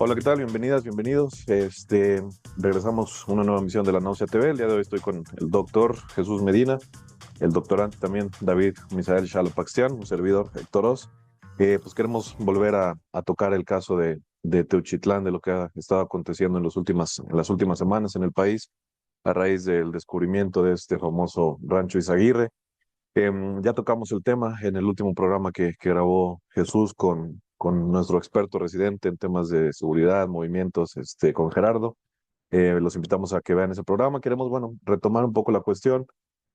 Hola, ¿qué tal? Bienvenidas, bienvenidos. Regresamos a una nueva emisión de La Náusea TV. El día de hoy estoy con el doctor Jesús Medina, el doctorante también David Misael Xalopaxian, un servidor Héctor Oz. Pues queremos volver a tocar el caso de Teuchitlán, de lo que ha estado aconteciendo en las últimas semanas en el país, a raíz del descubrimiento de este famoso rancho Izaguirre. Ya tocamos el tema en el último programa que grabó Jesús con nuestro experto residente en temas de seguridad, movimientos, con Gerardo. Los invitamos a que vean ese programa. Queremos, bueno, retomar un poco la cuestión,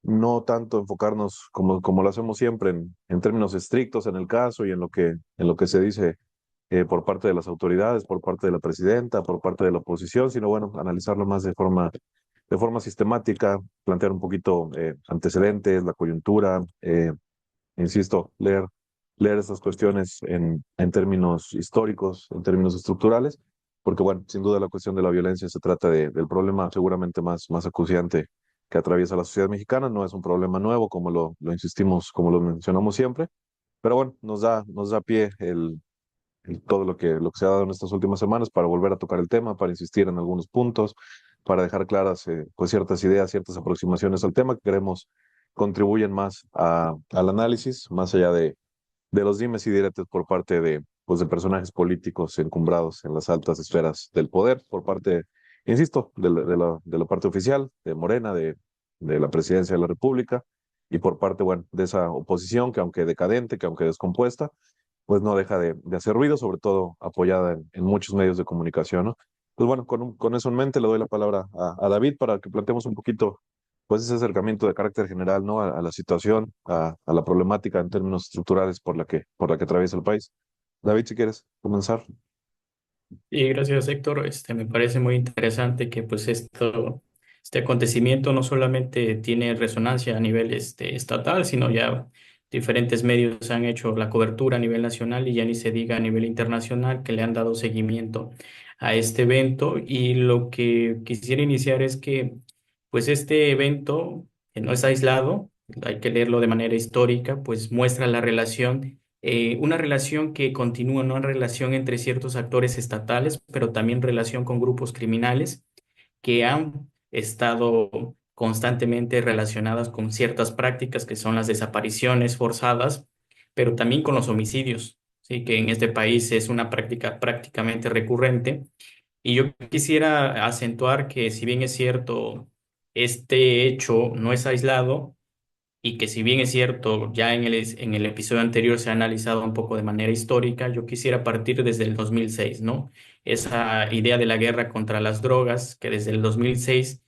no tanto enfocarnos como lo hacemos siempre en términos estrictos en el caso y en lo que se dice por parte de las autoridades, por parte de la presidenta, por parte de la oposición, sino bueno, analizarlo más de forma sistemática, plantear un poquito antecedentes, la coyuntura, insisto, leer estas cuestiones en términos históricos, en términos estructurales, porque bueno, sin duda la cuestión de la violencia se trata del problema seguramente más acuciante que atraviesa la sociedad mexicana. No es un problema nuevo, como lo insistimos, como lo mencionamos siempre, pero bueno, nos da pie todo lo que se ha dado en estas últimas semanas para volver a tocar el tema, para insistir en algunos puntos, para dejar claras pues ciertas ideas, ciertas aproximaciones al tema que queremos contribuyen más al análisis, más allá de los dimes y diretes por parte pues, de personajes políticos encumbrados en las altas esferas del poder, por parte, insisto, de la parte oficial, de Morena, de la presidencia de la República, y por parte, bueno, de esa oposición que aunque decadente, que aunque descompuesta, pues no deja de hacer ruido, sobre todo apoyada en muchos medios de comunicación, ¿no? Pues bueno, con eso en mente le doy la palabra a David para que planteemos un poquito pues ese acercamiento de carácter general, ¿no? A la situación, a la problemática en términos estructurales por la que atraviesa el país. David, si quieres comenzar. Y gracias, Héctor. Me parece muy interesante que pues este acontecimiento no solamente tiene resonancia a nivel estatal, sino ya diferentes medios han hecho la cobertura a nivel nacional y ya ni se diga a nivel internacional que le han dado seguimiento a este evento. Y lo que quisiera iniciar es que pues este evento, que no es aislado, hay que leerlo de manera histórica, pues muestra la relación, una relación que continúa, no en relación entre ciertos actores estatales, pero también relación con grupos criminales que han estado constantemente relacionadas con ciertas prácticas que son las desapariciones forzadas, pero también con los homicidios, ¿sí? Que en este país es una práctica prácticamente recurrente. Y yo quisiera acentuar que si bien es cierto, este hecho no es aislado, y que si bien es cierto, ya en el episodio anterior se ha analizado un poco de manera histórica, yo quisiera partir desde el 2006, ¿no? Esa idea de la guerra contra las drogas, que desde el 2006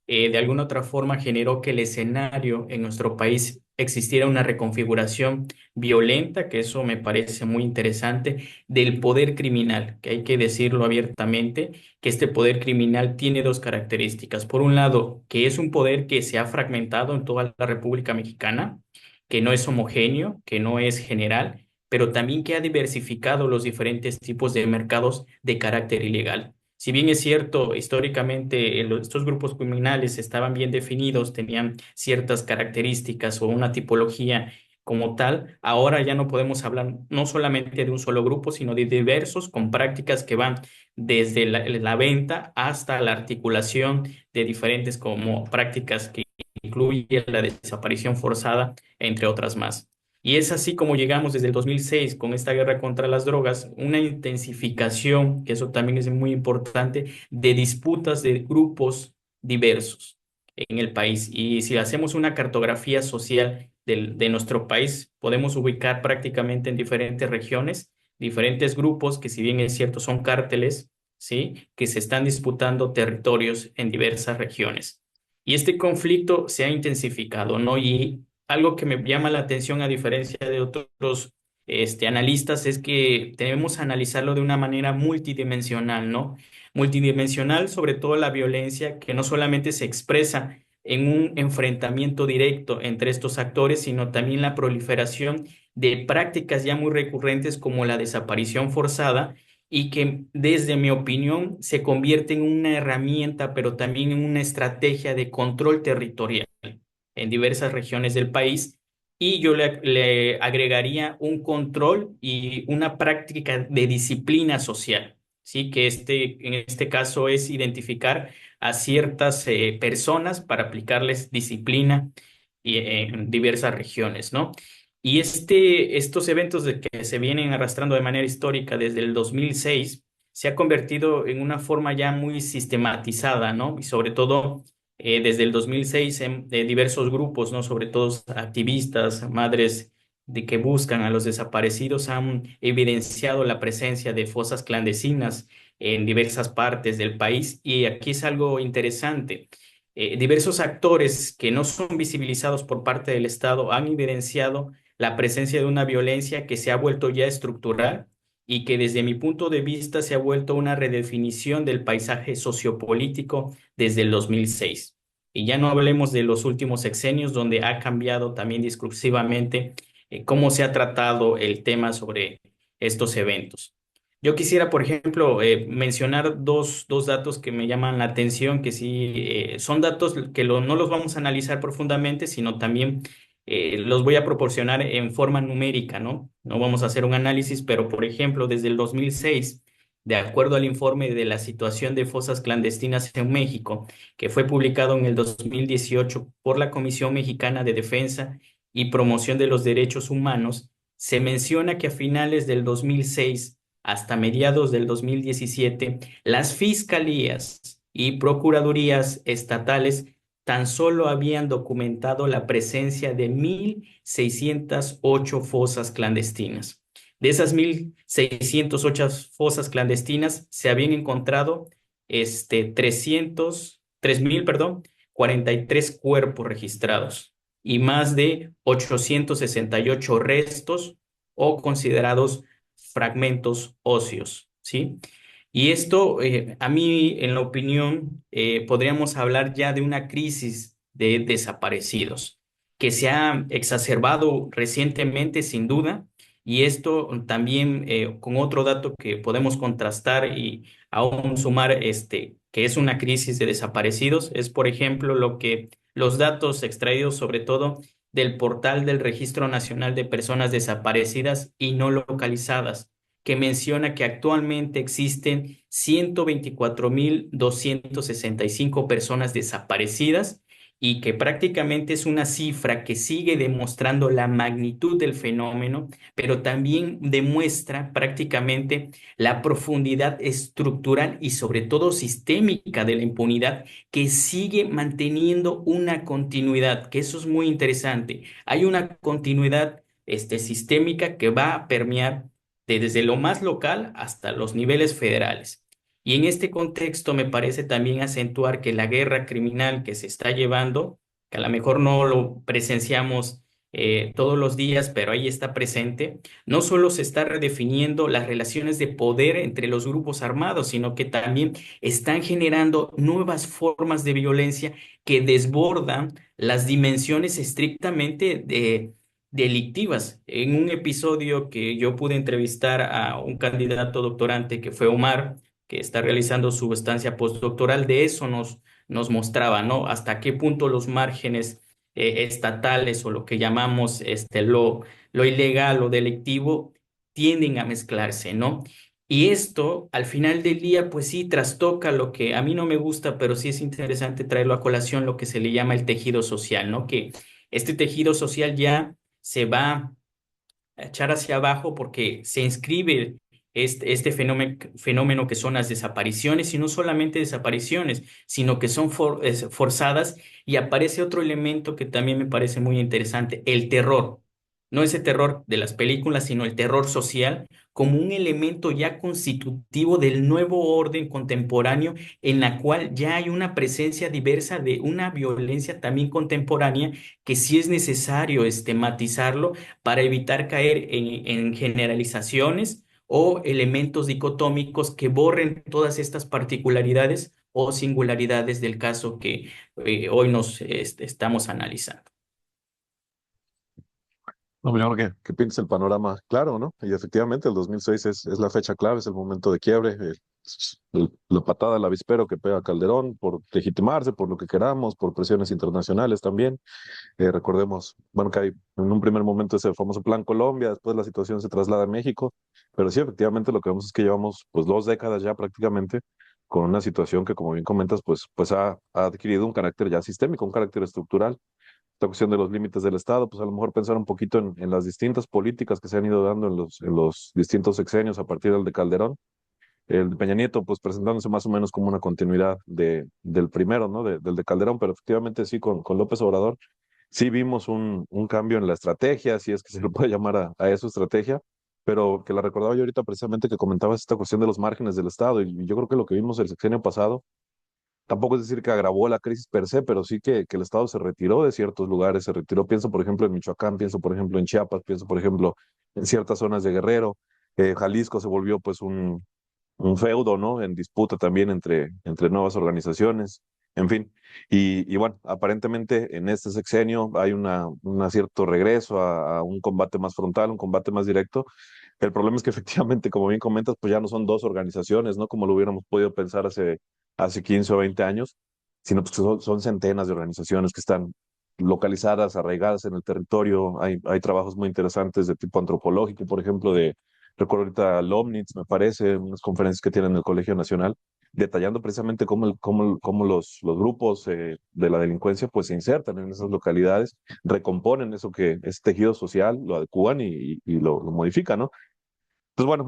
de alguna otra forma generó que el escenario en nuestro país existiera una reconfiguración violenta, que eso me parece muy interesante, del poder criminal, que hay que decirlo abiertamente, que este poder criminal tiene dos características. Por un lado, que es un poder que se ha fragmentado en toda la República Mexicana, que no es homogéneo, que no es general, pero también que ha diversificado los diferentes tipos de mercados de carácter ilegal. Si bien es cierto, históricamente estos grupos criminales estaban bien definidos, tenían ciertas características o una tipología como tal, ahora ya no podemos hablar no solamente de un solo grupo, sino de diversos con prácticas que van desde la venta hasta la articulación de diferentes como prácticas que incluye la desaparición forzada, entre otras más. Y es así como llegamos desde el 2006 con esta guerra contra las drogas, una intensificación, que eso también es muy importante, de disputas de grupos diversos en el país. Y si hacemos una cartografía social de nuestro país, podemos ubicar prácticamente en diferentes regiones, diferentes grupos que si bien es cierto son cárteles, ¿sí? Que se están disputando territorios en diversas regiones. Y este conflicto se ha intensificado, ¿no? Y algo que me llama la atención a diferencia de otros analistas es que debemos analizarlo de una manera multidimensional, ¿no? Multidimensional, sobre todo la violencia que no solamente se expresa en un enfrentamiento directo entre estos actores, sino también la proliferación de prácticas ya muy recurrentes como la desaparición forzada y que desde mi opinión se convierte en una herramienta, pero también en una estrategia de control territorial en diversas regiones del país. Y yo le agregaría un control y una práctica de disciplina social, ¿sí? Que en este caso es identificar a ciertas personas para aplicarles disciplina en diversas regiones, ¿no? Y estos eventos de que se vienen arrastrando de manera histórica desde el 2006 se ha convertido en una forma ya muy sistematizada, ¿no? Y sobre todo desde el 2006 en diversos grupos, ¿no? Sobre todo activistas, madres de que buscan a los desaparecidos han evidenciado la presencia de fosas clandestinas en diversas partes del país. Y aquí es algo interesante. Diversos actores que no son visibilizados por parte del Estado han evidenciado la presencia de una violencia que se ha vuelto ya estructural y que desde mi punto de vista se ha vuelto una redefinición del paisaje sociopolítico desde el 2006. Y ya no hablemos de los últimos sexenios donde ha cambiado también discursivamente cómo se ha tratado el tema sobre estos eventos. Yo quisiera, por ejemplo, mencionar dos datos que me llaman la atención, que sí son datos que no los vamos a analizar profundamente, sino también los voy a proporcionar en forma numérica, ¿no? No vamos a hacer un análisis, pero por ejemplo, desde el 2006, de acuerdo al informe de la situación de fosas clandestinas en México, que fue publicado en el 2018 por la Comisión Mexicana de Defensa y Promoción de los Derechos Humanos, se menciona que a finales del 2006 hasta mediados del 2017, las fiscalías y procuradurías estatales tan solo habían documentado la presencia de 1.608 fosas clandestinas. De esas 1.608 fosas clandestinas se habían encontrado 3.000, perdón, 43 cuerpos registrados y más de 868 restos o considerados fragmentos óseos, ¿sí? Y esto, a mí, en la opinión, podríamos hablar ya de una crisis de desaparecidos que se ha exacerbado recientemente, sin duda, y esto también con otro dato que podemos contrastar y aún sumar, que es una crisis de desaparecidos, es, por ejemplo, los datos extraídos sobre todo del portal del Registro Nacional de Personas Desaparecidas y No Localizadas, que menciona que actualmente existen 124.265 personas desaparecidas y que prácticamente es una cifra que sigue demostrando la magnitud del fenómeno, pero también demuestra prácticamente la profundidad estructural y sobre todo sistémica de la impunidad que sigue manteniendo una continuidad, que eso es muy interesante. Hay una continuidad sistémica que va a permear desde lo más local hasta los niveles federales. Y en este contexto me parece también acentuar que la guerra criminal que se está llevando, que a lo mejor no lo presenciamos todos los días, pero ahí está presente, no solo se está redefiniendo las relaciones de poder entre los grupos armados, sino que también están generando nuevas formas de violencia que desbordan las dimensiones estrictamente delictivas. En un episodio que yo pude entrevistar a un candidato doctorante que fue Omar, que está realizando su estancia postdoctoral, de eso nos mostraba, ¿no? Hasta qué punto los márgenes estatales o lo que llamamos lo ilegal o delictivo tienden a mezclarse, ¿no? Y esto, al final del día, pues sí, trastoca lo que a mí no me gusta, pero sí es interesante traerlo a colación, lo que se le llama el tejido social, ¿no? Que este tejido social ya se va a echar hacia abajo porque se inscribe este fenómeno que son las desapariciones, y no solamente desapariciones, sino que son forzadas, y aparece otro elemento que también me parece muy interesante, el terror. No ese terror de las películas, sino el terror social como un elemento ya constitutivo del nuevo orden contemporáneo en la cual ya hay una presencia diversa de una violencia también contemporánea que sí es necesario matizarlo para evitar caer en generalizaciones o elementos dicotómicos que borren todas estas particularidades o singularidades del caso que hoy nos estamos analizando. No, yo creo que pintes el panorama claro, ¿no? Y efectivamente el 2006 es la fecha clave, es el momento de quiebre. la patada al avispero que pega Calderón por legitimarse, por lo que queramos, por presiones internacionales también. Recordemos, bueno, que hay en un primer momento ese famoso Plan Colombia, después la situación se traslada a México, pero sí, efectivamente lo que vemos es que llevamos pues 2 décadas ya prácticamente con una situación que, como bien comentas, pues ha adquirido un carácter ya sistémico, un carácter estructural. Esta cuestión de los límites del Estado, pues a lo mejor pensar un poquito en las distintas políticas que se han ido dando en los distintos sexenios a partir del de Calderón. El de Peña Nieto, pues presentándose más o menos como una continuidad del primero, ¿no? Del de Calderón, pero efectivamente sí, con López Obrador, sí vimos un cambio en la estrategia, si es que se le puede llamar a eso estrategia, pero que la recordaba yo ahorita precisamente que comentabas esta cuestión de los márgenes del Estado, y yo creo que lo que vimos el sexenio pasado, tampoco es decir que agravó la crisis per se, pero sí que el Estado se retiró de ciertos lugares, se retiró, pienso por ejemplo en Michoacán, pienso por ejemplo en Chiapas, pienso por ejemplo en ciertas zonas de Guerrero. Jalisco se volvió pues un feudo, ¿no? En disputa también entre nuevas organizaciones, en fin. Y bueno, aparentemente en este sexenio hay un cierto regreso a un combate más frontal, un combate más directo. El problema es que efectivamente, como bien comentas, pues ya no son dos organizaciones, ¿no? Como lo hubiéramos podido pensar hace 15 o 20 años, sino pues que son centenas de organizaciones que están localizadas, arraigadas en el territorio. Hay trabajos muy interesantes de tipo antropológico, por ejemplo, recuerdo ahorita Lomnitz, me parece, unas conferencias que tienen en el Colegio Nacional, detallando precisamente cómo los grupos de la delincuencia pues se insertan en esas localidades, recomponen eso que es tejido social, lo adecúan y lo modifican, ¿no? Pues bueno,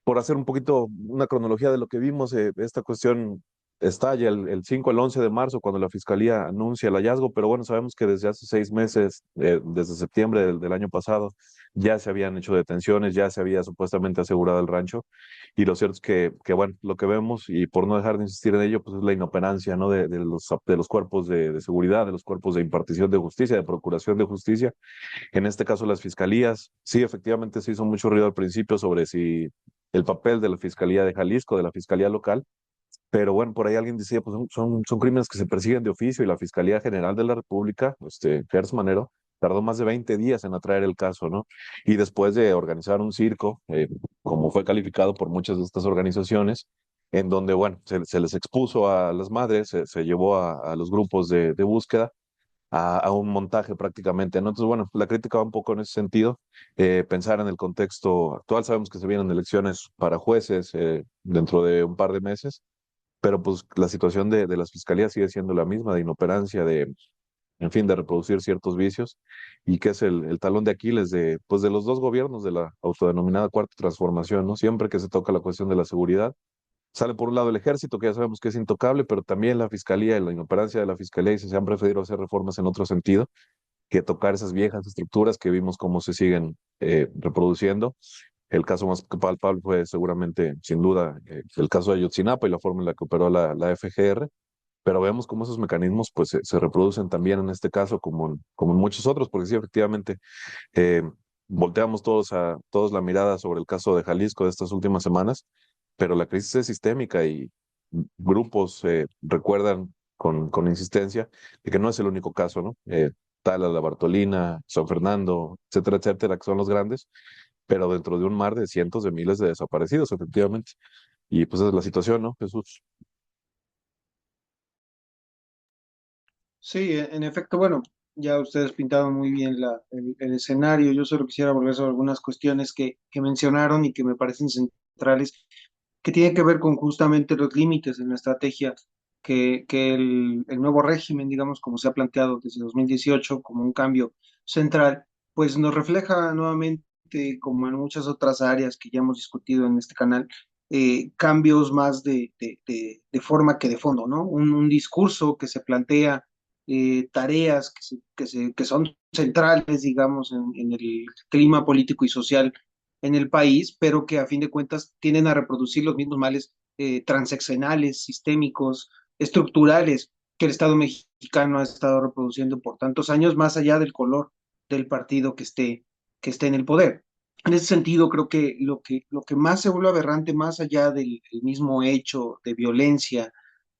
por hacer un poquito una cronología de lo que vimos, esta cuestión estalla el 5 al 11 de marzo cuando la fiscalía anuncia el hallazgo, pero bueno, sabemos que desde hace 6 meses, desde septiembre del año pasado, ya se habían hecho detenciones, ya se había supuestamente asegurado el rancho, y lo cierto es bueno, lo que vemos, y por no dejar de insistir en ello, pues es la inoperancia, ¿no? De los cuerpos de seguridad, de los cuerpos de impartición de justicia, de procuración de justicia, en este caso, las fiscalías, sí, efectivamente se hizo mucho ruido al principio sobre si el papel de la Fiscalía de Jalisco, de la Fiscalía local, pero bueno, por ahí alguien decía, pues son crímenes que se persiguen de oficio y la Fiscalía General de la República, Gertz Manero, tardó más de 20 días en atraer el caso, ¿no? Y después de organizar un circo, como fue calificado por muchas de estas organizaciones, en donde, bueno, se les expuso a las madres, se llevó a los grupos de búsqueda a un montaje prácticamente, ¿no? Entonces, bueno, la crítica va un poco en ese sentido. Pensar en el contexto actual, sabemos que se vienen elecciones para jueces dentro de un par de meses, pero pues la situación de las fiscalías sigue siendo la misma, de inoperancia, en fin, de reproducir ciertos vicios, y que es el talón de Aquiles pues de los dos gobiernos de la autodenominada Cuarta Transformación, ¿no? Siempre que se toca la cuestión de la seguridad, sale por un lado el ejército, que ya sabemos que es intocable, pero también la fiscalía y la inoperancia de la fiscalía, y se han preferido hacer reformas en otro sentido que tocar esas viejas estructuras que vimos cómo se siguen reproduciendo. El caso más palpable fue seguramente, sin duda, el caso de Ayotzinapa y la forma en la que operó la FGR, pero vemos cómo esos mecanismos pues se reproducen también en este caso como en muchos otros, porque sí, efectivamente, eh, volteamos todos la mirada sobre el caso de Jalisco de estas últimas semanas, pero la crisis es sistémica y grupos recuerdan con insistencia de que no es el único caso, ¿no? Tala, La Bartolina, San Fernando, etcétera, etcétera, que son los grandes, pero dentro de un mar de cientos de miles de desaparecidos, efectivamente. Y pues esa es la situación, ¿no, Jesús? Sí, en efecto, bueno, ya ustedes pintaron muy bien el escenario. Yo solo quisiera volver sobre algunas cuestiones que mencionaron y que me parecen centrales, que tienen que ver con justamente los límites en la estrategia que el nuevo régimen, digamos, como se ha planteado desde 2018 como un cambio central, pues nos refleja nuevamente, como en muchas otras áreas que ya hemos discutido en este canal, cambios más de forma que de fondo, ¿no? Un discurso que se plantea tareas que son centrales, digamos, en el clima político y social en el país, pero que a fin de cuentas tienden a reproducir los mismos males transeccionales, sistémicos, estructurales que el Estado mexicano ha estado reproduciendo por tantos años, más allá del color del partido que esté en el poder. En ese sentido, creo que lo que más se vuelve aberrante, más allá del mismo hecho de violencia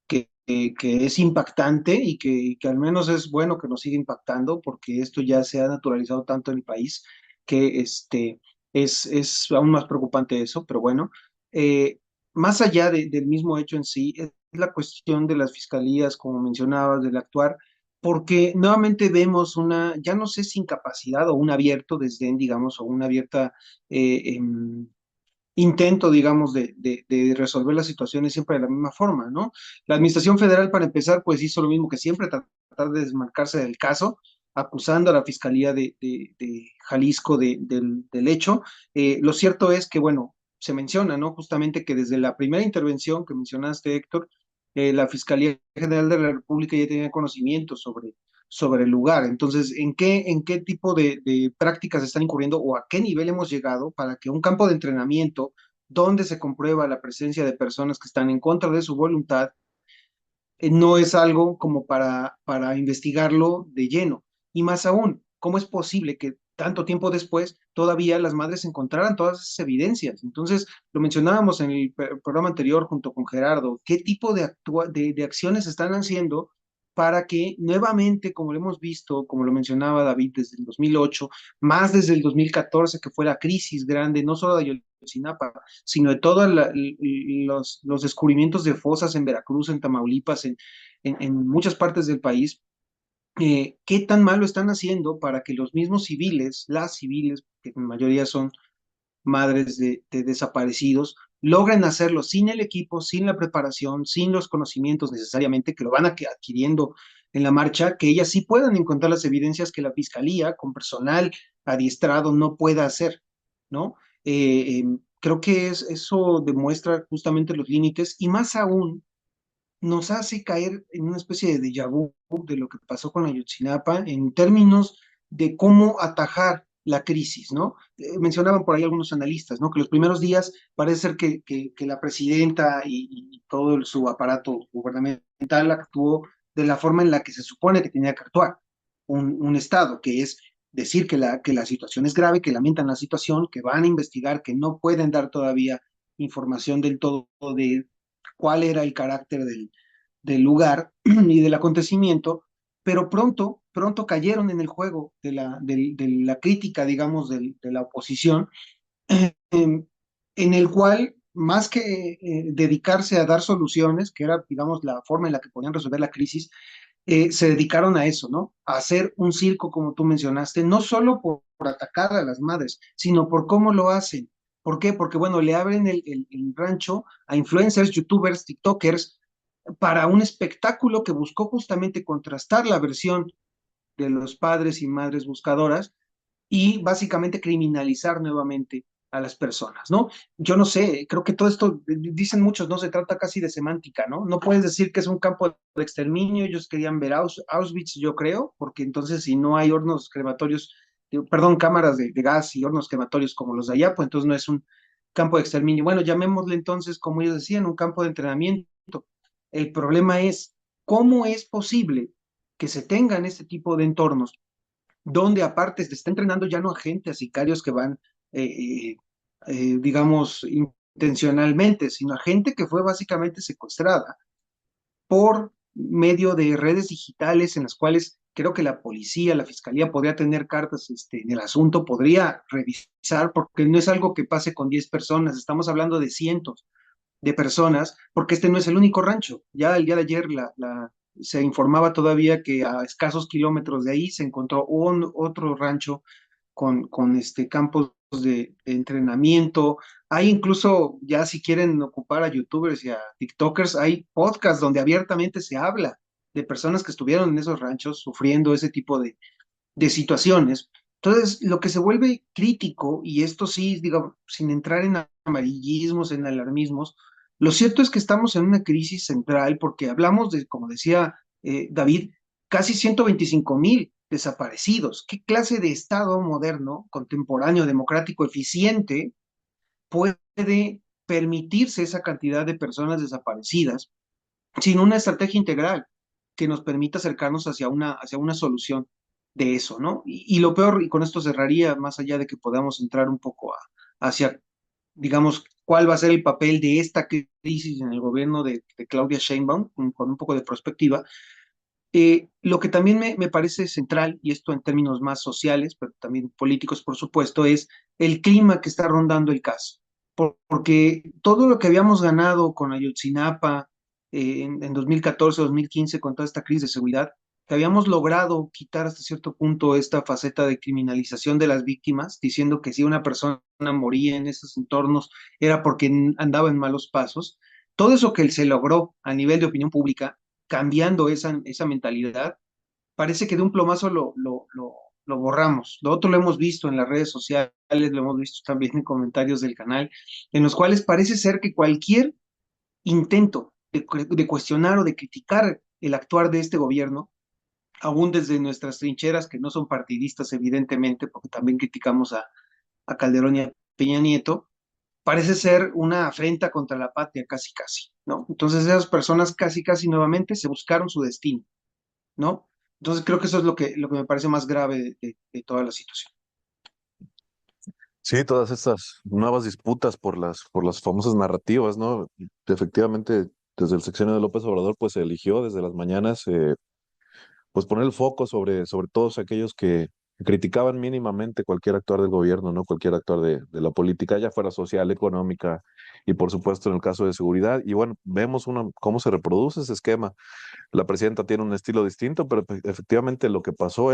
que es impactante y que al menos es bueno que nos siga impactando porque esto ya se ha naturalizado tanto en el país que es aún más preocupante eso, pero bueno, más allá del mismo hecho en sí, es la cuestión de las fiscalías, como mencionabas, del actuar, porque nuevamente vemos una, ya no sé si incapacidad o un abierto desdén, digamos, o una abierta intento, digamos, de resolver las situaciones siempre de la misma forma, ¿no? La Administración Federal, para empezar, pues hizo lo mismo que siempre, tratar de desmarcarse del caso, acusando a la Fiscalía de Jalisco del hecho. Lo cierto es que, bueno, se menciona, ¿no? Justamente que desde la primera intervención que mencionaste, Héctor, la Fiscalía General de la República ya tenía conocimiento sobre el lugar. Entonces, ¿en qué tipo de prácticas están incurriendo o a qué nivel hemos llegado para que un campo de entrenamiento donde se comprueba la presencia de personas que están en contra de su voluntad no es algo como para investigarlo de lleno? Y más aún, ¿cómo es posible que tanto tiempo después todavía las madres encontraran todas esas evidencias? Entonces, lo mencionábamos en el programa anterior junto con Gerardo, ¿qué tipo de acciones están haciendo para que nuevamente, como lo hemos visto, como lo mencionaba David desde el 2008, más desde el 2014, que fue la crisis grande, no solo de Ayotzinapa, sino de todos los descubrimientos de fosas en Veracruz, en Tamaulipas, en muchas partes del país? ¿Qué tan mal lo están haciendo para que los mismos civiles, las civiles, que en mayoría son madres de desaparecidos, logren hacerlo sin el equipo, sin la preparación, sin los conocimientos necesariamente que lo van adquiriendo en la marcha, que ellas sí puedan encontrar las evidencias que la fiscalía, con personal adiestrado, no pueda hacer, ¿no? Creo que eso demuestra justamente los límites y más aún nos hace caer en una especie de déjà vu de lo que pasó con Ayotzinapa en términos de cómo atajar la crisis, ¿no? Mencionaban por ahí algunos analistas, ¿no? Que los primeros días parece ser que la presidenta y todo su aparato gubernamental actuó de la forma en la que se supone que tenía que actuar un Estado, que es decir que la situación es grave, que lamentan la situación, que van a investigar, que no pueden dar todavía información del todo de cuál era el carácter del lugar y del acontecimiento, pero pronto cayeron en el juego de la crítica, digamos, de la oposición, en el cual, más que dedicarse a dar soluciones, que era, digamos, la forma en la que podían resolver la crisis, se dedicaron a eso, ¿no? A hacer un circo, como tú mencionaste, no solo por atacar a las madres, sino por cómo lo hacen. ¿Por qué? Porque, bueno, le abren el rancho a influencers, youtubers, tiktokers, para un espectáculo que buscó justamente contrastar la versión de los padres y madres buscadoras y básicamente criminalizar nuevamente a las personas, ¿no? Yo no sé, creo que todo esto, dicen muchos, no se trata casi de semántica, ¿no? No puedes decir que es un campo de exterminio, ellos querían ver Auschwitz, yo creo, porque entonces si no hay hornos crematorios, perdón, cámaras de gas y hornos crematorios como los de allá, pues entonces no es un campo de exterminio. Bueno, llamémosle entonces, como ellos decían, un campo de entrenamiento. El problema es, ¿cómo es posible que se tengan este tipo de entornos donde aparte se está entrenando ya no a gente, a sicarios que van, digamos, intencionalmente, sino a gente que fue básicamente secuestrada por medio de redes digitales en las cuales creo que la policía, la fiscalía podría tener cartas en el asunto, podría revisar, porque no es algo que pase con 10 personas, estamos hablando de cientos de personas, porque este no es el único rancho. Ya el día de ayer se informaba todavía que a escasos kilómetros de ahí se encontró otro rancho con campos de entrenamiento. Hay incluso, ya si quieren ocupar a youtubers y a tiktokers, hay podcasts donde abiertamente se habla de personas que estuvieron en esos ranchos sufriendo ese tipo de situaciones. Entonces, lo que se vuelve crítico, y esto sí, digo, sin entrar en amarillismos, en alarmismos, lo cierto es que estamos en una crisis central porque hablamos de, como decía David, casi 125,000 desaparecidos. ¿Qué clase de Estado moderno, contemporáneo, democrático, eficiente puede permitirse esa cantidad de personas desaparecidas sin una estrategia integral que nos permita acercarnos hacia una solución de eso, ¿no? Y lo peor, y con esto cerraría, más allá de que podamos entrar un poco hacia, digamos, cuál va a ser el papel de esta crisis en el gobierno de Claudia Sheinbaum, con un poco de perspectiva. Lo que también me parece central, y esto en términos más sociales, pero también políticos, por supuesto, es el clima que está rondando el caso. porque todo lo que habíamos ganado con Ayotzinapa en 2014, 2015, con toda esta crisis de seguridad, que habíamos logrado quitar hasta cierto punto esta faceta de criminalización de las víctimas, diciendo que si una persona moría en esos entornos era porque andaba en malos pasos. Todo eso que se logró a nivel de opinión pública, cambiando esa mentalidad, parece que de un plomazo lo borramos. Lo otro lo hemos visto en las redes sociales, lo hemos visto también en comentarios del canal, en los cuales parece ser que cualquier intento de cuestionar o de criticar el actuar de este gobierno, aún desde nuestras trincheras, que no son partidistas evidentemente, porque también criticamos a Calderón y a Peña Nieto, parece ser una afrenta contra la patria, casi casi, ¿no? Entonces esas personas casi casi nuevamente se buscaron su destino, ¿no? Entonces creo que eso es lo que me parece más grave de toda la situación. Sí, todas estas nuevas disputas por las famosas narrativas, ¿no? Efectivamente, desde el sexenio de López Obrador, pues se eligió desde las mañanas, pues poner el foco sobre todos aquellos que criticaban mínimamente cualquier actuar del gobierno, ¿no? Cualquier actuar de la política, ya fuera social, económica y por supuesto en el caso de seguridad. Y bueno, vemos cómo se reproduce ese esquema. La presidenta tiene un estilo distinto, pero efectivamente lo que pasó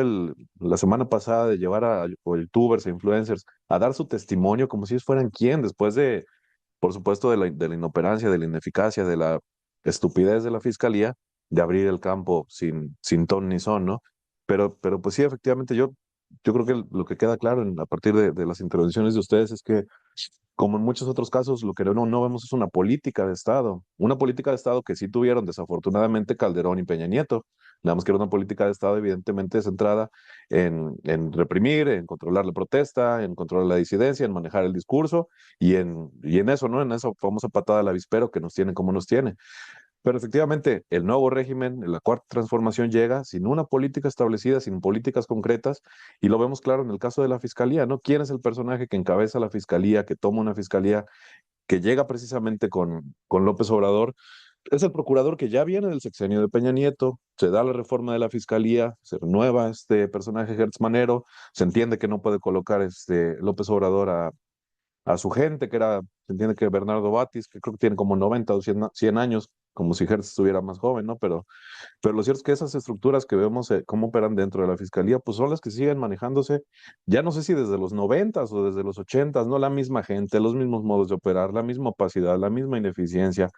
la semana pasada de llevar a youtubers e influencers a dar su testimonio como si ellos fueran quién, después de, por supuesto, de la inoperancia, de la ineficacia, de la estupidez de la fiscalía, de abrir el campo sin ton ni son, ¿no? Pero pues sí, efectivamente, yo creo que lo que queda claro a partir de las intervenciones de ustedes es que como en muchos otros casos, lo que no vemos es una política de Estado que sí tuvieron desafortunadamente Calderón y Peña Nieto. Nada más que era una política de Estado evidentemente centrada en reprimir, en controlar la protesta, en controlar la disidencia, en manejar el discurso y en eso, ¿no? En esa famosa patada al avispero que nos tiene como nos tiene. Pero efectivamente, el nuevo régimen, la cuarta transformación llega sin una política establecida, sin políticas concretas, y lo vemos claro en el caso de la fiscalía, ¿no? ¿Quién es el personaje que encabeza la fiscalía, que toma una fiscalía, que llega precisamente con López Obrador? Es el procurador que ya viene del sexenio de Peña Nieto, se da la reforma de la fiscalía, se renueva este personaje Gertz Manero, se entiende que no puede colocar López Obrador a su gente, se entiende que Bernardo Batis, que creo que tiene como 90 o 100 años, como si Hertz estuviera más joven, ¿no? Pero lo cierto es que esas estructuras que vemos cómo operan dentro de la fiscalía, pues son las que siguen manejándose, ya no sé si desde los 90 o desde los 80, ¿no? La misma gente, los mismos modos de operar, la misma opacidad, la misma ineficiencia,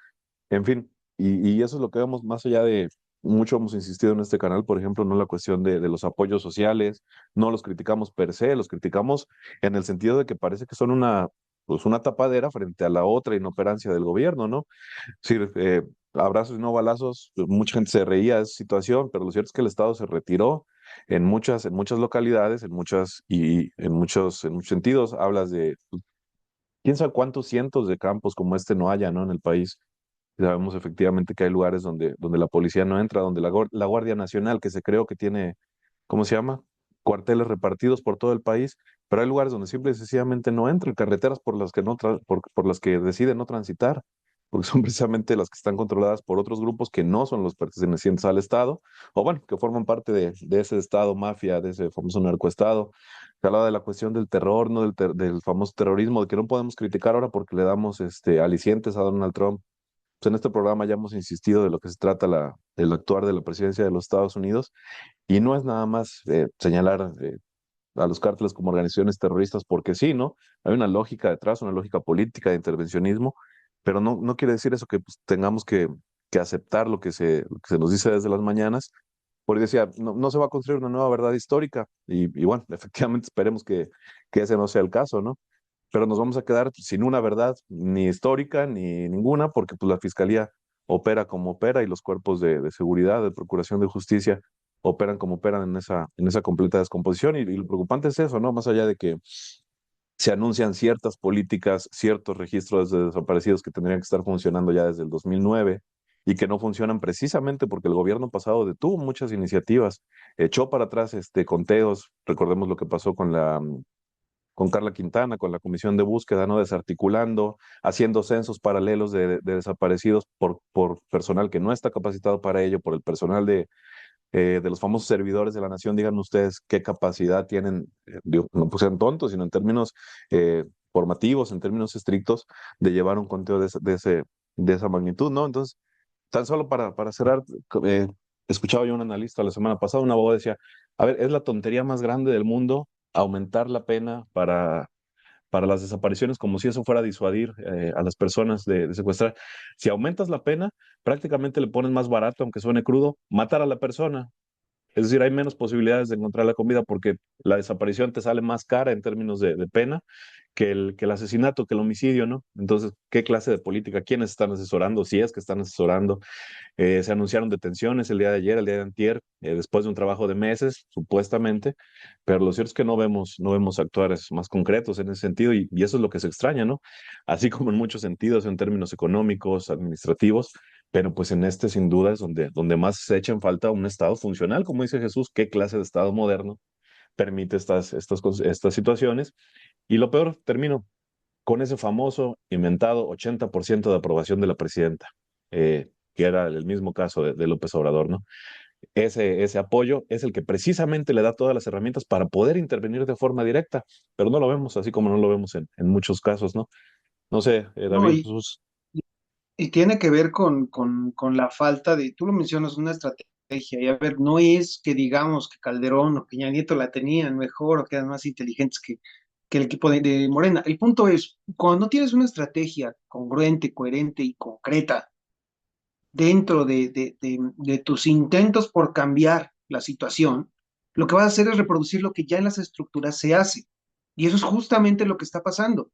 en fin, y eso es lo que vemos más allá de... Mucho hemos insistido en este canal, por ejemplo, no la cuestión de los apoyos sociales, no los criticamos per se, los criticamos en el sentido de que parece que son pues una tapadera frente a la otra inoperancia del gobierno, ¿no? Sí, abrazos y no balazos, pues, mucha gente se reía de esa situación, pero lo cierto es que el Estado se retiró en muchas localidades, en muchos sentidos. Hablas de pues, quién sabe cuántos cientos de campos como este no haya, ¿no? En el país. Sabemos efectivamente que hay lugares donde la policía no entra, donde la Guardia Nacional, que se creó que tiene, ¿cómo se llama? Cuarteles repartidos por todo el país, pero hay lugares donde simple y sencillamente no entran, carreteras por las que por las que deciden no transitar, porque son precisamente las que están controladas por otros grupos que no son los pertenecientes al Estado, o bueno, que forman parte de ese Estado mafia, de ese famoso narcoestado. Se hablaba de la cuestión del terror, ¿no? Del famoso terrorismo, de que no podemos criticar ahora porque le damos alicientes a Donald Trump. Pues en este programa ya hemos insistido de lo que se trata el actuar de la presidencia de los Estados Unidos y no es nada más señalar a los cárteles como organizaciones terroristas porque sí, ¿no? Hay una lógica detrás, una lógica política de intervencionismo, pero no quiere decir eso que pues, tengamos que aceptar lo que se nos dice desde las mañanas, porque decía, no se va a construir una nueva verdad histórica y bueno, efectivamente esperemos que ese no sea el caso, ¿no? Pero nos vamos a quedar sin una verdad ni histórica ni ninguna, porque pues la fiscalía opera como opera y los cuerpos de seguridad, de procuración de justicia, operan como operan en esa completa descomposición. Y lo preocupante es eso, ¿no? Más allá de que se anuncian ciertas políticas, ciertos registros de desaparecidos que tendrían que estar funcionando ya desde el 2009 y que no funcionan precisamente porque el gobierno pasado detuvo muchas iniciativas, echó para atrás conteos, recordemos lo que pasó con Carla Quintana, con la comisión de búsqueda, ¿no? Desarticulando, haciendo censos paralelos de desaparecidos por personal que no está capacitado para ello, por el personal de los famosos servidores de la nación. Díganme ustedes qué capacidad tienen, digo, no pues sean tontos, sino en términos formativos, en términos estrictos, de llevar un conteo de esa magnitud, ¿no? Entonces, tan solo para cerrar, eh, escuchaba yo un analista la semana pasada, un abogado decía, a ver, es la tontería más grande del mundo aumentar la pena para las desapariciones, como si eso fuera a disuadir a las personas de secuestrar. Si aumentas la pena, prácticamente le pones más barato, aunque suene crudo, matar a la persona. Es decir, hay menos posibilidades de encontrar la comida porque la desaparición te sale más cara en términos de pena que el asesinato, que el homicidio, ¿no? Entonces, ¿qué clase de política? ¿Quiénes están asesorando? Si es que están asesorando. Se anunciaron detenciones el día de ayer, el día de antier, después de un trabajo de meses, supuestamente, pero lo cierto es que no vemos actuares más concretos en ese sentido y eso es lo que se extraña, ¿no? Así como en muchos sentidos, en términos económicos, administrativos, pero pues en este sin duda es donde más se echa en falta un Estado funcional, como dice Jesús, ¿qué clase de Estado moderno permite estas situaciones? Y lo peor, termino con ese famoso inventado 80% de aprobación de la presidenta, que era el mismo caso de López Obrador, ¿no? Ese apoyo es el que precisamente le da todas las herramientas para poder intervenir de forma directa, pero no lo vemos así como no lo vemos en muchos casos, ¿no? No sé, No, David, Jesús. y tiene que ver con la falta de, tú lo mencionas, una estrategia. Y a ver, no es que digamos que Calderón o Peña Nieto la tenían mejor o que eran más inteligentes que el equipo de Morena. El punto es, cuando no tienes una estrategia congruente, coherente y concreta dentro de tus intentos por cambiar la situación, lo que vas a hacer es reproducir lo que ya en las estructuras se hace. Y eso es justamente lo que está pasando,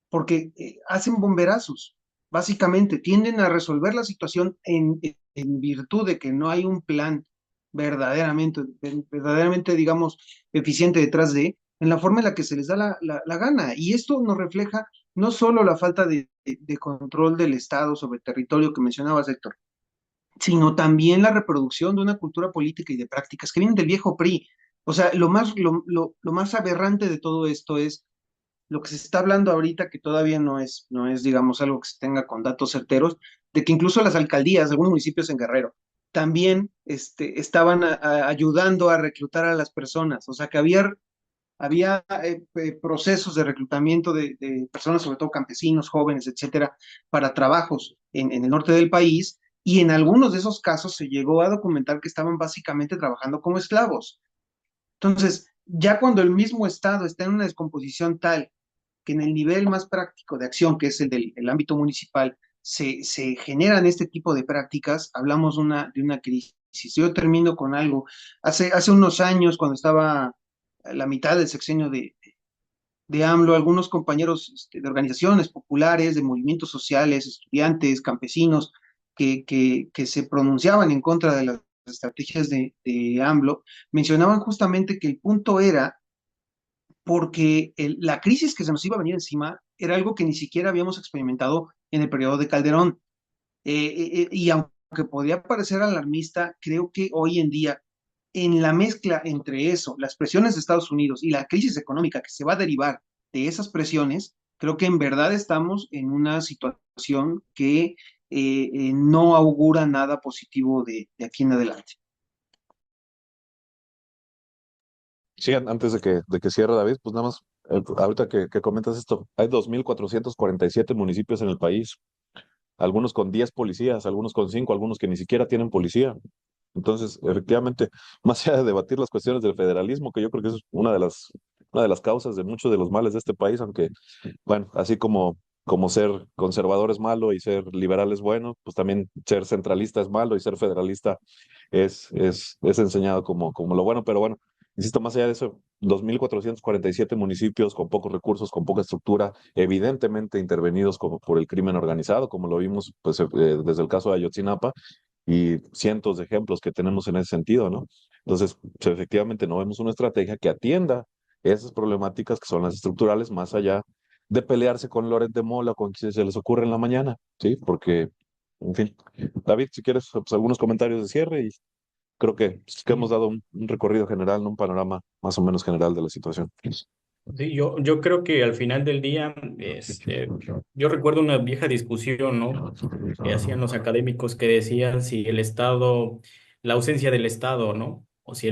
porque hacen bomberazos, básicamente, tienden a resolver la situación en virtud de que no hay un plan verdaderamente, digamos, eficiente detrás en la forma en la que se les da la gana. Y esto nos refleja no solo la falta de control del Estado sobre el territorio que mencionabas, Héctor, sino también la reproducción de una cultura política y de prácticas que vienen del viejo PRI. O sea, lo más aberrante de todo esto es lo que se está hablando ahorita, que todavía no es, digamos, algo que se tenga con datos certeros, de que incluso las alcaldías, algunos municipios en Guerrero, también estaban ayudando a reclutar a las personas. O sea, que había procesos de reclutamiento de personas, sobre todo campesinos, jóvenes, etcétera, para trabajos en el norte del país, y en algunos de esos casos se llegó a documentar que estaban básicamente trabajando como esclavos. Entonces, ya cuando el mismo Estado está en una descomposición tal que en el nivel más práctico de acción, que es el ámbito municipal, se generan este tipo de prácticas, hablamos de una crisis. Yo termino con algo. Hace unos años, cuando estaba a la mitad del sexenio de AMLO, algunos compañeros de organizaciones populares, de movimientos sociales, estudiantes, campesinos, que se pronunciaban en contra de las estrategias de AMLO, mencionaban justamente que el punto era porque la crisis que se nos iba a venir encima era algo que ni siquiera habíamos experimentado en el periodo de Calderón. Y aunque podía parecer alarmista, creo que hoy en día, en la mezcla entre eso, las presiones de Estados Unidos y la crisis económica que se va a derivar de esas presiones, creo que en verdad estamos en una situación que no augura nada positivo de aquí en adelante. Sí, antes de que cierre David, pues nada más, ahorita que comentas esto, hay 2.447 municipios en el país, algunos con 10 policías, algunos con 5, algunos que ni siquiera tienen policía. Entonces, efectivamente, más allá de debatir las cuestiones del federalismo, que yo creo que es una de las causas de muchos de los males de este país, aunque, bueno, así como ser conservador es malo y ser liberal es bueno, pues también ser centralista es malo y ser federalista es enseñado como lo bueno, pero bueno, insisto, más allá de eso, 2.447 municipios con pocos recursos, con poca estructura, evidentemente intervenidos como por el crimen organizado, como lo vimos pues, desde el caso de Ayotzinapa, y cientos de ejemplos que tenemos en ese sentido, ¿no? Entonces, pues, efectivamente no vemos una estrategia que atienda esas problemáticas que son las estructurales, más allá de pelearse con Loret de Mola, con quien se les ocurre en la mañana, ¿sí? Porque, en fin. David, si quieres, pues, algunos comentarios de cierre y creo que hemos dado un recorrido general, ¿no? Un panorama más o menos general de la situación. Sí, yo creo que al final del día, yo recuerdo una vieja discusión, ¿no? Que hacían los académicos que decían si el Estado, la ausencia del Estado, ¿no? O si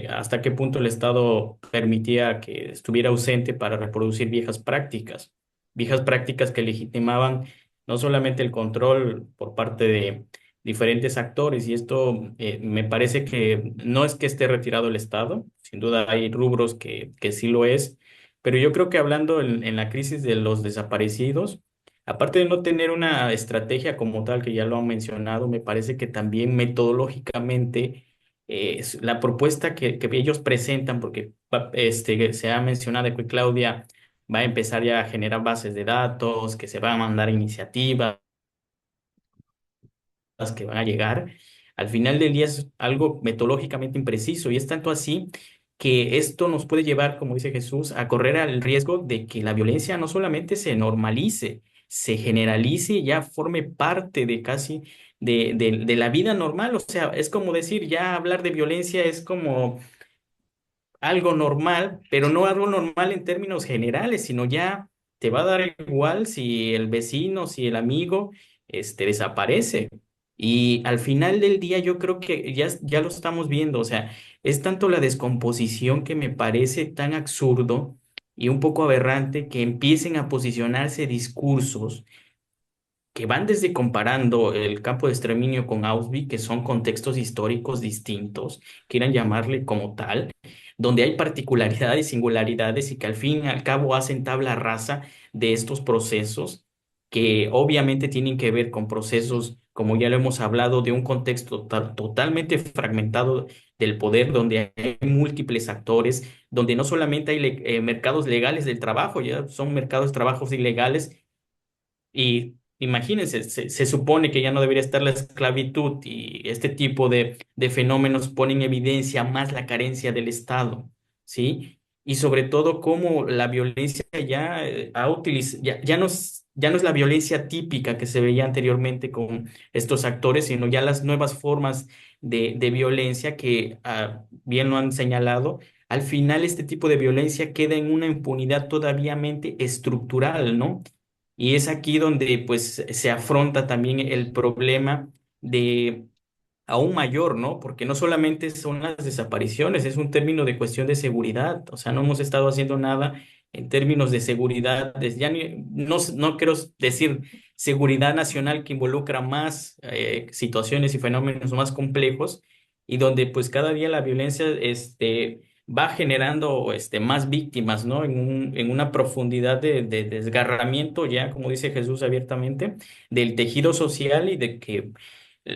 hasta qué punto el Estado permitía que estuviera ausente para reproducir viejas prácticas. viejas prácticas que legitimaban no solamente el control por parte de diferentes actores, y esto me parece que no es que esté retirado el Estado, sin duda hay rubros que sí lo es, pero yo creo que hablando en la crisis de los desaparecidos, aparte de no tener una estrategia como tal, que ya lo han mencionado, me parece que también metodológicamente la propuesta que ellos presentan, porque se ha mencionado que Claudia va a empezar ya a generar bases de datos, que se van a mandar iniciativas que van a llegar, al final del día es algo metodológicamente impreciso y es tanto así que esto nos puede llevar, como dice Jesús, a correr al riesgo de que la violencia no solamente se normalice, se generalice y ya forme parte de casi de la vida normal. O sea, es como decir, ya hablar de violencia es como algo normal, pero no algo normal en términos generales, sino ya te va a dar igual si el vecino, si el amigo, desaparece. Y al final del día yo creo que ya lo estamos viendo, o sea, es tanto la descomposición que me parece tan absurdo y un poco aberrante que empiecen a posicionarse discursos que van desde comparando el campo de exterminio con Auschwitz, que son contextos históricos distintos, quieran llamarle como tal, donde hay particularidades y singularidades y que al fin y al cabo hacen tabla rasa de estos procesos, que obviamente tienen que ver con procesos, como ya lo hemos hablado, de un contexto totalmente fragmentado del poder, donde hay múltiples actores, donde no solamente hay mercados legales del trabajo, ya son mercados de trabajos ilegales y imagínense, se supone que ya no debería estar la esclavitud y este tipo de fenómenos ponen en evidencia más la carencia del Estado, ¿sí? Y sobre todo cómo la violencia ya no es la violencia típica que se veía anteriormente con estos actores, sino ya las nuevas formas de violencia que, bien lo han señalado, al final este tipo de violencia queda en una impunidad todavía estructural, ¿no? Y es aquí donde pues se afronta también el problema de aún mayor, ¿no? Porque no solamente son las desapariciones, es un término de cuestión de seguridad. O sea, no hemos estado haciendo nada en términos de seguridad, no quiero decir seguridad nacional que involucra más situaciones y fenómenos más complejos y donde pues cada día la violencia va generando más víctimas, ¿no? En una profundidad de desgarramiento, ya como dice Jesús abiertamente, del tejido social y de que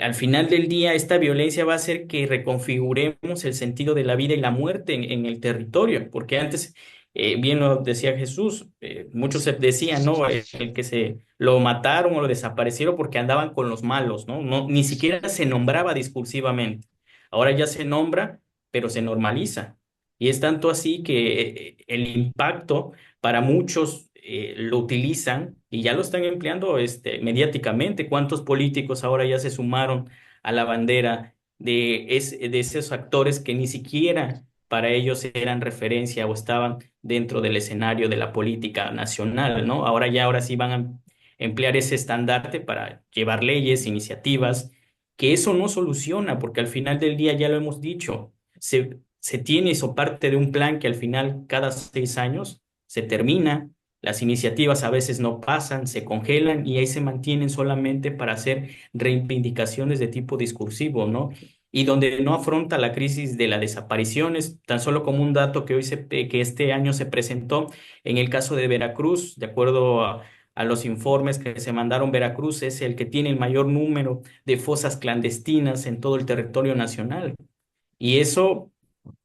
al final del día, esta violencia va a hacer que reconfiguremos el sentido de la vida y la muerte en el territorio, porque antes, bien lo decía Jesús, muchos se decían, ¿no? El que se lo mataron o lo desaparecieron porque andaban con los malos, ¿no? No, ni siquiera se nombraba discursivamente. Ahora ya se nombra, pero se normaliza. Y es tanto así que el impacto para muchos lo utilizan y ya lo están empleando mediáticamente. ¿Cuántos políticos ahora ya se sumaron a la bandera de esos actores que ni siquiera para ellos eran referencia o estaban dentro del escenario de la política nacional, ¿no? Ahora sí van a emplear ese estandarte para llevar leyes, iniciativas, que eso no soluciona, porque al final del día ya lo hemos dicho, se tiene eso parte de un plan que al final cada 6 años se termina, las iniciativas a veces no pasan, se congelan y ahí se mantienen solamente para hacer reivindicaciones de tipo discursivo, ¿no? Y donde no afronta la crisis de las desapariciones, tan solo como un dato que este año se presentó en el caso de Veracruz, de acuerdo a los informes que se mandaron, Veracruz es el que tiene el mayor número de fosas clandestinas en todo el territorio nacional. Y eso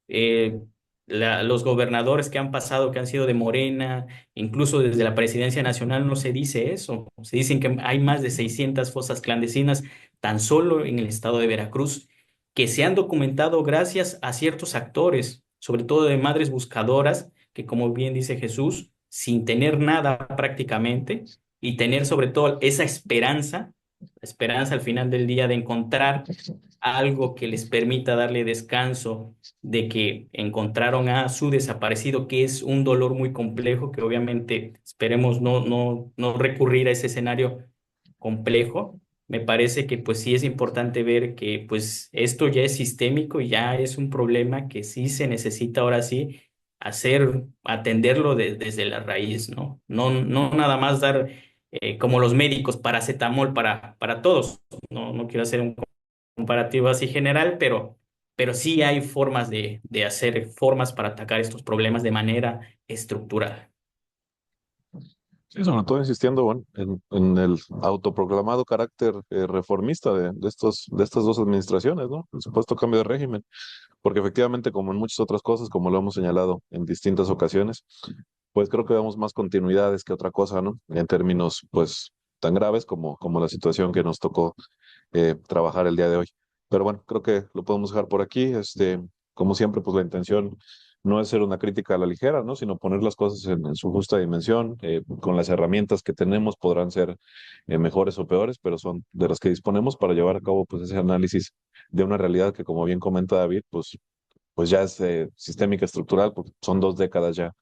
eh, los gobernadores que han pasado, que han sido de Morena, incluso desde la presidencia nacional no se dice eso. Se dicen que hay más de 600 fosas clandestinas tan solo en el estado de Veracruz, que se han documentado gracias a ciertos actores, sobre todo de madres buscadoras, que como bien dice Jesús, sin tener nada prácticamente y tener sobre todo esa esperanza, la esperanza al final del día de encontrar algo que les permita darle descanso de que encontraron a su desaparecido, que es un dolor muy complejo, que obviamente esperemos no recurrir a ese escenario complejo. Me parece que pues sí es importante ver que pues esto ya es sistémico y ya es un problema que sí se necesita ahora sí atenderlo desde la raíz, ¿no? No nada más dar como los médicos paracetamol para todos. No quiero hacer un comparativo así general, pero sí hay formas de hacer formas para atacar estos problemas de manera estructural. Sí, sobre todo insistiendo, bueno, en el autoproclamado carácter reformista de estas dos administraciones, ¿no? El supuesto cambio de régimen, porque efectivamente, como en muchas otras cosas, como lo hemos señalado en distintas ocasiones, pues creo que vemos más continuidades que otra cosa, ¿no? En términos, pues, tan graves como la situación que nos tocó trabajar el día de hoy. Pero bueno, creo que lo podemos dejar por aquí. Como siempre, pues la intención no es ser una crítica a la ligera, ¿no? Sino poner las cosas en su justa dimensión. Con las herramientas que tenemos podrán ser mejores o peores, pero son de las que disponemos para llevar a cabo pues ese análisis de una realidad que, como bien comenta David, pues ya es sistémica estructural, porque son 2 décadas ya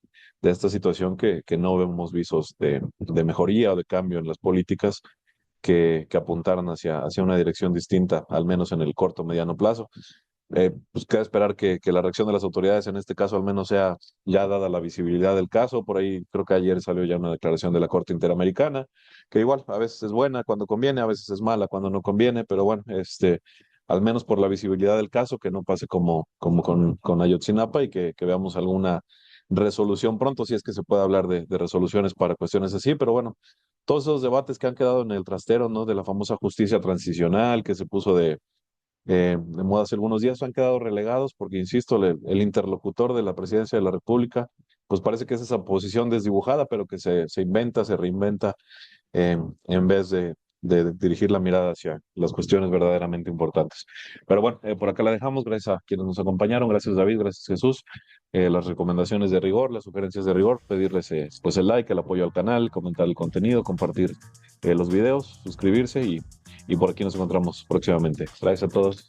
de esta situación que no vemos visos de mejoría o de cambio en las políticas que apuntaran hacia una dirección distinta, al menos en el corto o mediano plazo. Pues queda esperar que la reacción de las autoridades en este caso al menos sea ya dada la visibilidad del caso. Por ahí creo que ayer salió ya una declaración de la Corte Interamericana, que igual a veces es buena cuando conviene, a veces es mala cuando no conviene, pero bueno, al menos por la visibilidad del caso, que no pase como con Ayotzinapa y que veamos alguna resolución pronto, si es que se puede hablar de resoluciones para cuestiones así, pero bueno, todos esos debates que han quedado en el trastero, ¿no? De la famosa justicia transicional que se puso de moda hace algunos días, han quedado relegados porque, insisto, el interlocutor de la presidencia de la República, pues parece que es esa posición desdibujada, pero que se inventa, se reinventa, en vez de dirigir la mirada hacia las cuestiones verdaderamente importantes. Pero bueno, por acá la dejamos. Gracias a quienes nos acompañaron. Gracias, David. Gracias, Jesús. Las recomendaciones de rigor, las sugerencias de rigor, pedirles pues el like, el apoyo al canal, comentar el contenido, compartir los videos, suscribirse y por aquí nos encontramos próximamente. Gracias a todos.